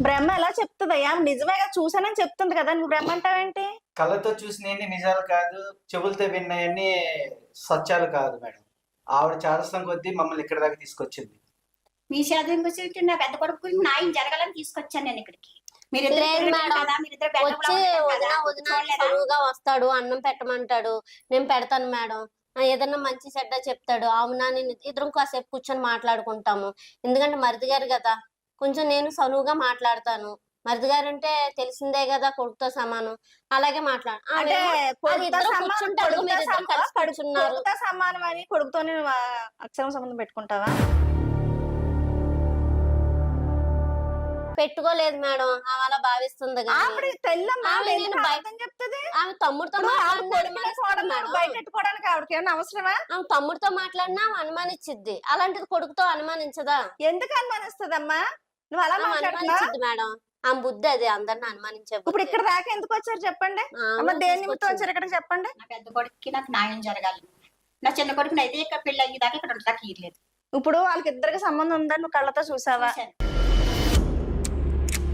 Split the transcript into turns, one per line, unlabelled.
బ్రహ్మ ఎలా చెప్తుందయ్యా? నిజమేగా చూసానని చెప్తుంది కదా, నువ్వు బ్రహ్మ అంటావేంటి?
కళ్ళతో చూసినవన్నీ నిజాలు కాదు, చెవులతో విన్నవన్నీ సత్యాలు కాదు మేడం. ఆవిడ చాదస్తం కొద్దీ మమ్మల్ని ఇక్కడ దాకా తీసుకొచ్చింది.
మీ శాతం గురించి నా పెద్ద కొడుకు గురించి న్యాయం జరగాలని తీసుకొచ్చాను నేను ఇక్కడికి. మీరిద్దరు
లేదు మేడం.
కదా, మీరిద్దరు బెడ్
వచ్చి వదిన సులువుగా వస్తాడు, అన్నం పెట్టమంటాడు, నేను పెడతాను మేడం. ఏదన్నా మంచి చెడ్డ చెప్తాడు, అవునా నేను ఇద్దరం కాసేపు కూర్చొని మాట్లాడుకుంటాము. ఎందుకంటే మరిది గారు కదా, కొంచెం నేను సనువుగా మాట్లాడతాను. మరిది గారు అంటే తెలిసిందే కదా, కొడుకుతో సమానం. అలాగే
అంటే కొడుకుతో
కూర్చున్నారు.
సమానం అని కొడుకుతోనే అక్షరం సంబంధం పెట్టుకుంటావా?
పెట్టుకోలేదు మేడం, ఆమె అలా భావిస్తుంది కానీ. ఆమె తమ్ముడితో
బయటెట్టుకోవడానికి ఆవిడకి ఏమన్నా అవసరమా?
ఆమె తమ్ముడితో మాట్లాడినా ఆమె అనుమానించిద్ది, అలాంటిది కొడుకుతో అనుమానించదా?
ఎందుకు అనుమానిస్తుందమ్మా? నువ్వు అలా
అనుమానించిద్ది మేడం, ఆమె బుద్ధి అది, అందరిని అనుమానించే.
ఇప్పుడు ఇక్కడ దాకా ఎందుకు వచ్చారు చెప్పండి? దేని నిమిత్తం వచ్చారు ఇక్కడ చెప్పండి?
నా పెద్ద కొడుకుకి నాకు న్యాయం జరగాలి. నా చిన్న కొడుకుని అయితే ఇక్కడ పెళ్లి అయ్యేదాకా ఇక్కడ ఉండడానికి లేదు.
ఇప్పుడు వాళ్ళకి ఇద్దరికి సంబంధం ఉందని నువ్వు కళ్ళతో చూసావా?